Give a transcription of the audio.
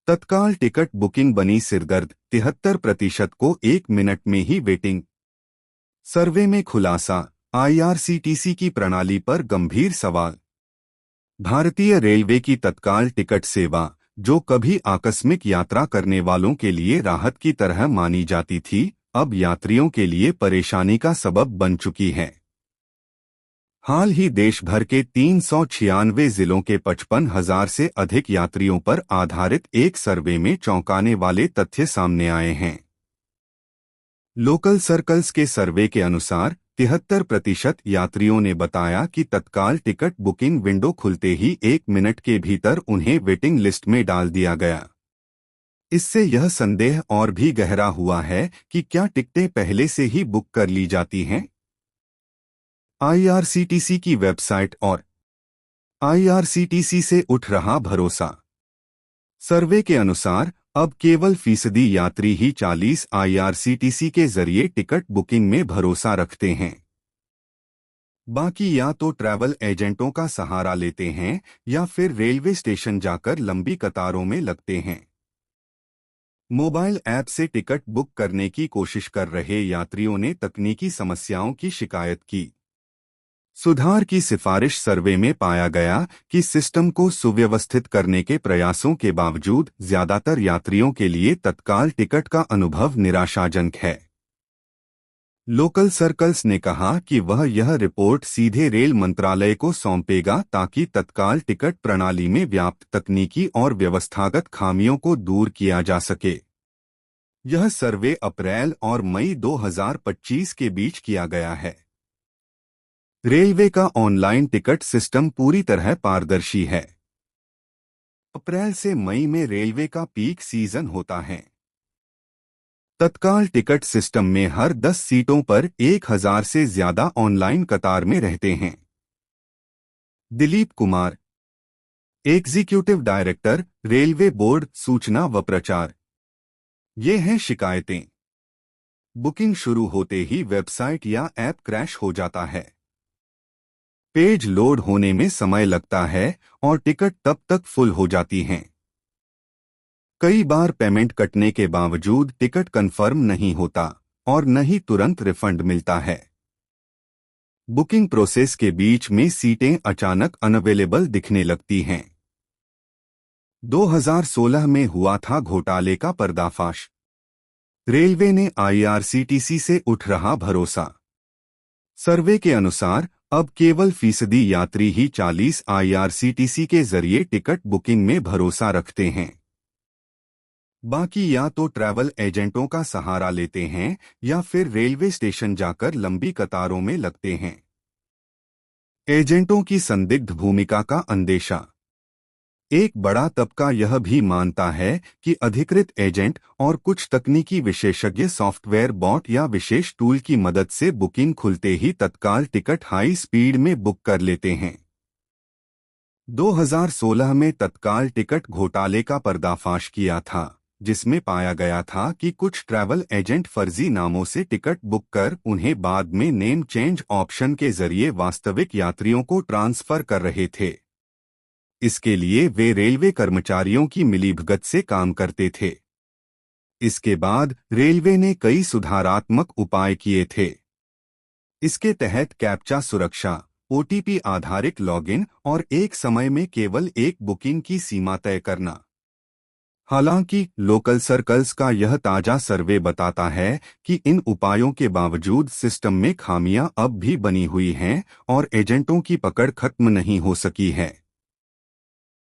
तत्काल ticket booking बनी सिरदर्द, 73% को 1 मिनट में ही वेटिंग। सर्वे में खुलासा, आईआरसीटीसी की प्रणाली पर गंभीर सवाल। भारतीय रेलवे की तत्काल टिकट सेवा, जो कभी आकस्मिक यात्रा करने वालों के लिए राहत की तरह मानी जाती थी, अब यात्रियों के लिए परेशानी का सबब बन चुकी है। हाल ही देश भर के 396 जिलों के 55,000 से अधिक यात्रियों पर आधारित एक सर्वे में चौंकाने वाले तथ्य सामने आए हैं। लोकल सर्कल्स के सर्वे के अनुसार 73% यात्रियों ने बताया कि तत्काल टिकट बुकिंग विंडो खुलते ही 1 मिनट के भीतर उन्हें वेटिंग लिस्ट में डाल दिया गया। इससे यह संदेह और भी गहरा हुआ है कि क्या टिकटें पहले से ही बुक कर ली जाती हैं। आईआरसीटीसी की वेबसाइट और आईआरसीटीसी से उठ रहा भरोसा। सर्वे के अनुसार अब केवल फीसदी यात्री ही 40 आईआरसीटीसी के जरिए टिकट बुकिंग में भरोसा रखते हैं। बाकी या तो ट्रैवल एजेंटों का सहारा लेते हैं या फिर रेलवे स्टेशन जाकर लंबी कतारों में लगते हैं। मोबाइल ऐप से टिकट बुक करने की कोशिश कर रहे यात्रियों ने तकनीकी समस्याओं की शिकायत की। सुधार की सिफारिश। सर्वे में पाया गया कि सिस्टम को सुव्यवस्थित करने के प्रयासों के बावजूद ज्यादातर यात्रियों के लिए तत्काल टिकट का अनुभव निराशाजनक है। लोकल सर्कल्स ने कहा कि वह यह रिपोर्ट सीधे रेल मंत्रालय को सौंपेगा ताकि तत्काल टिकट प्रणाली में व्याप्त तकनीकी और व्यवस्थागत खामियों को दूर किया जा सके। यह सर्वे अप्रैल और मई 2025 के बीच किया गया है। रेलवे का ऑनलाइन टिकट सिस्टम पूरी तरह पारदर्शी है। अप्रैल से मई में रेलवे का पीक सीजन होता है। तत्काल टिकट सिस्टम में हर 10 सीटों पर 1000 से ज्यादा ऑनलाइन कतार में रहते हैं। Dilip Kumar, executive director, railway board सूचना व प्रचार। ये हैं शिकायतें। बुकिंग शुरू होते ही वेबसाइट या ऐप क्रैश हो जाता है। पेज लोड होने में समय लगता है और टिकट तब तक फुल हो जाती हैं। कई बार पेमेंट कटने के बावजूद टिकट कंफर्म नहीं होता और न ही तुरंत रिफंड मिलता है। बुकिंग प्रोसेस के बीच में सीटें अचानक अनअवेलेबल दिखने लगती हैं। 2016 में हुआ था घोटाले का पर्दाफाश। रेलवे ने आईआरसीटीसी से उठ रहा भरोसा। सर्वे के अनुसार अब केवल फीसदी यात्री ही 40 आईआरसीटीसी के जरिए टिकट बुकिंग में भरोसा रखते हैं। बाकी या तो ट्रैवल एजेंटों का सहारा लेते हैं या फिर रेलवे स्टेशन जाकर लंबी कतारों में लगते हैं। एजेंटों की संदिग्ध भूमिका का अंदेशा। एक बड़ा तबका यह भी मानता है कि अधिकृत एजेंट और कुछ तकनीकी विशेषज्ञ सॉफ्टवेयर बॉट या विशेष टूल की मदद से बुकिंग खुलते ही तत्काल टिकट हाई स्पीड में बुक कर लेते हैं। 2016 में तत्काल टिकट घोटाले का पर्दाफाश किया था, जिसमें पाया गया था कि कुछ ट्रैवल एजेंट फर्जी नामों से टिकट बुक कर उन्हें बाद में नेम चेंज ऑप्शन के जरिए वास्तविक यात्रियों को ट्रांसफर कर रहे थे। इसके लिए वे रेलवे कर्मचारियों की मिलीभगत से काम करते थे। इसके बाद रेलवे ने कई सुधारात्मक उपाय किए थे। इसके तहत कैप्चा सुरक्षा, ओटीपी आधारित लॉगिन और एक समय में केवल एक बुकिंग की सीमा तय करना। हालांकि लोकल सर्कल्स का यह ताजा सर्वे बताता है कि इन उपायों के बावजूद सिस्टम में खामियां अब भी बनी हुई हैं और एजेंटों की पकड़ खत्म नहीं हो सकी है।